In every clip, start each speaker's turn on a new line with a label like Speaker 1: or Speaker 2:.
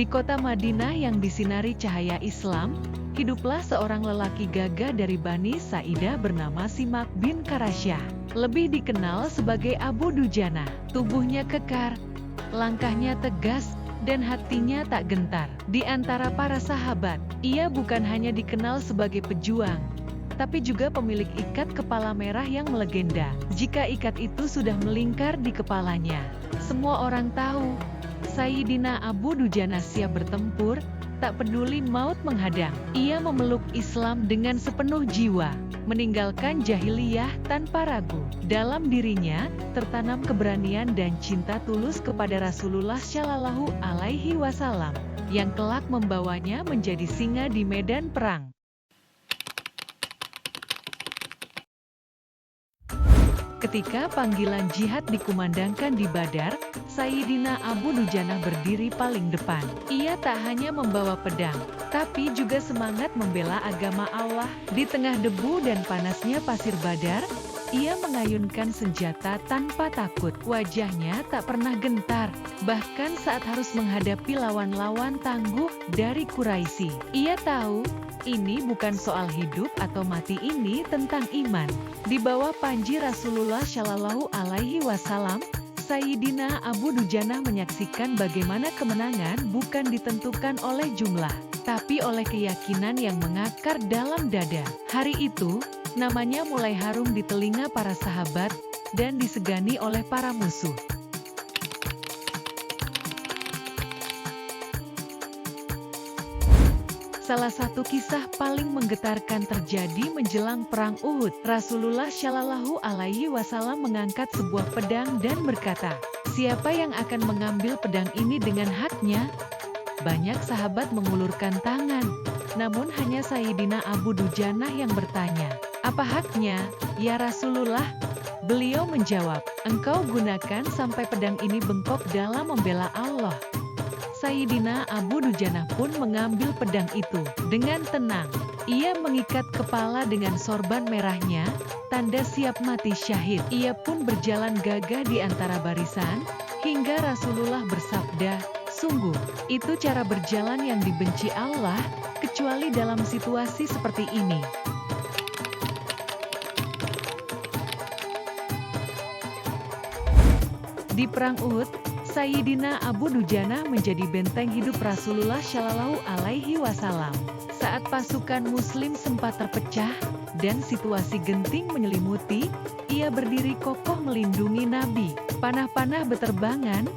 Speaker 1: kota Madinah yang disinari cahaya Islam, hiduplah seorang lelaki gagah dari Bani Sa'idah bernama Simak bin Karasyah. Lebih dikenal sebagai Abu Dujana. Tubuhnya kekar, langkahnya tegas, dan hatinya tak gentar. Di antara para sahabat, ia bukan hanya dikenal sebagai pejuang, tapi juga pemilik ikat kepala merah yang melegenda. Jika ikat itu sudah melingkar di kepalanya, semua orang tahu, Sayyidina Abu Dujana siap bertempur, tak peduli maut menghadang. Ia memeluk Islam dengan sepenuh jiwa, meninggalkan jahiliyah tanpa ragu. Dalam dirinya, tertanam keberanian dan cinta tulus kepada Rasulullah Shallallahu Alaihi Wasallam, yang kelak membawanya menjadi singa di medan perang. Ketika panggilan jihad dikumandangkan di Badar, Sayyidina Abu Dujana berdiri paling depan. Ia tak hanya membawa pedang, tapi juga semangat membela agama Allah. Di tengah debu dan panasnya pasir Badar, ia mengayunkan senjata tanpa takut. Wajahnya tak pernah gentar, bahkan saat harus menghadapi lawan-lawan tangguh dari Quraisy. Ia tahu, ini bukan soal hidup atau mati, ini tentang iman. Di bawah panji Rasulullah Shallallahu Alaihi Wasallam, Sayyidina Abu Dujana menyaksikan bagaimana kemenangan bukan ditentukan oleh jumlah, tapi oleh keyakinan yang mengakar dalam dada. Hari itu, namanya mulai harum di telinga para sahabat, dan disegani oleh para musuh. Salah satu kisah paling menggetarkan terjadi menjelang perang Uhud. Rasulullah Shallallahu Alaihi Wasallam mengangkat sebuah pedang dan berkata, "Siapa yang akan mengambil pedang ini dengan haknya?" Banyak sahabat mengulurkan tangan, namun hanya Sayyidina Abu Dujana yang bertanya, "Apa haknya, ya Rasulullah?" Beliau menjawab, "Engkau gunakan sampai pedang ini bengkok dalam membela Allah." Sayyidina Abu Dujana pun mengambil pedang itu. Dengan tenang, ia mengikat kepala dengan sorban merahnya, tanda siap mati syahid. Ia pun berjalan gagah di antara barisan, hingga Rasulullah bersabda, "Sungguh, itu cara berjalan yang dibenci Allah, kecuali dalam situasi seperti ini." Di perang Uhud, Sayyidina Abu Dujana menjadi benteng hidup Rasulullah Shallallahu Alaihi Wasallam. Saat pasukan Muslim sempat terpecah dan situasi genting menyelimuti, ia berdiri kokoh melindungi Nabi. Panah-panah beterbangan,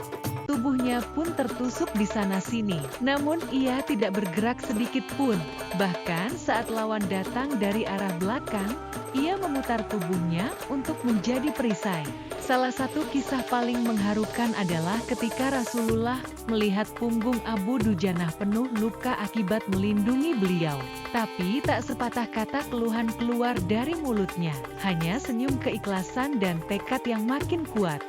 Speaker 1: tubuhnya pun tertusuk di sana-sini. Namun ia tidak bergerak sedikit pun. Bahkan saat lawan datang dari arah belakang, ia memutar tubuhnya untuk menjadi perisai. Salah satu kisah paling mengharukan adalah ketika Rasulullah melihat punggung Abu Dujana penuh luka akibat melindungi beliau. Tapi tak sepatah kata keluhan keluar dari mulutnya, hanya senyum keikhlasan dan tekad yang makin kuat.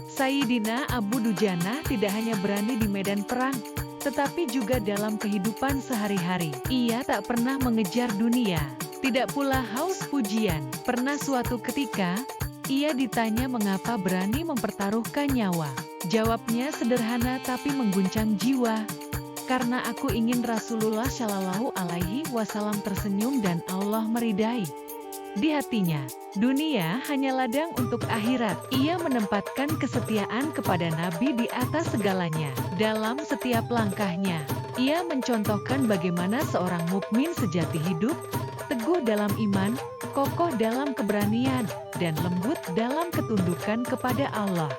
Speaker 1: Sayyidina Abu Dujana tidak hanya berani di medan perang, tetapi juga dalam kehidupan sehari-hari. Ia tak pernah mengejar dunia, tidak pula haus pujian. Pernah suatu ketika, ia ditanya mengapa berani mempertaruhkan nyawa. Jawabnya sederhana tapi mengguncang jiwa. "Karena aku ingin Rasulullah Shallallahu Alaihi Wasallam tersenyum dan Allah meridai." Di hatinya, dunia hanya ladang untuk akhirat. Ia menempatkan kesetiaan kepada Nabi di atas segalanya. Dalam setiap langkahnya, ia mencontohkan bagaimana seorang mukmin sejati hidup, teguh dalam iman, kokoh dalam keberanian, dan lembut dalam ketundukan kepada Allah.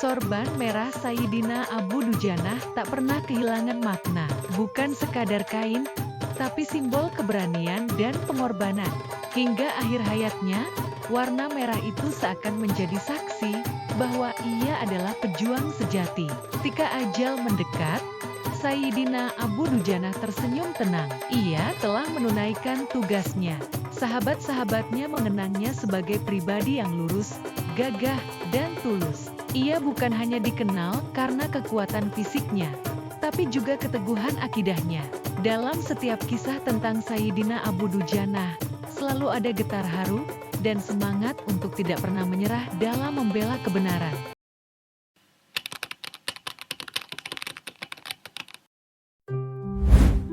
Speaker 1: Sorban merah Sayyidina Abu Dujana tak pernah kehilangan makna. Bukan sekadar kain, tapi simbol keberanian dan pengorbanan. Hingga akhir hayatnya, warna merah itu seakan menjadi saksi bahwa ia adalah pejuang sejati. Ketika ajal mendekat, Sayyidina Abu Dujana tersenyum tenang. Ia telah menunaikan tugasnya. Sahabat-sahabatnya mengenangnya sebagai pribadi yang lurus, gagah, dan tulus. Ia bukan hanya dikenal karena kekuatan fisiknya, tapi juga keteguhan akidahnya. Dalam setiap kisah tentang Sayyidina Abu Dujana, selalu ada getar haru dan semangat untuk tidak pernah menyerah dalam membela kebenaran.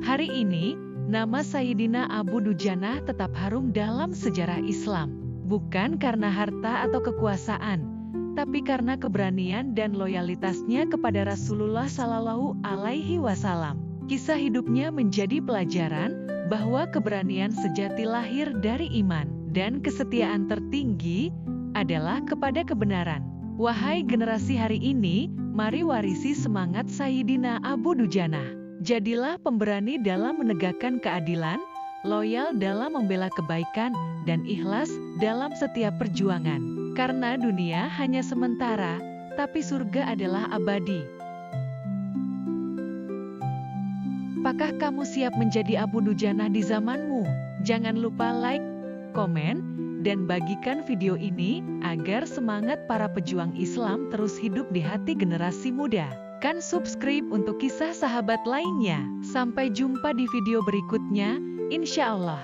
Speaker 1: Hari ini, nama Sayyidina Abu Dujana tetap harum dalam sejarah Islam, bukan karena harta atau kekuasaan, tapi karena keberanian dan loyalitasnya kepada Rasulullah Shallallahu Alaihi Wasallam. Kisah hidupnya menjadi pelajaran bahwa keberanian sejati lahir dari iman, dan kesetiaan tertinggi adalah kepada kebenaran. Wahai generasi hari ini, mari warisi semangat Sayyidina Abu Dujana. Jadilah pemberani dalam menegakkan keadilan, loyal dalam membela kebaikan, dan ikhlas dalam setiap perjuangan. Karena dunia hanya sementara, tapi surga adalah abadi. Apakah kamu siap menjadi Abu Dujana di zamanmu? Jangan lupa like, komen, dan bagikan video ini agar semangat para pejuang Islam terus hidup di hati generasi muda. Kan subscribe untuk kisah sahabat lainnya. Sampai jumpa di video berikutnya, insya Allah.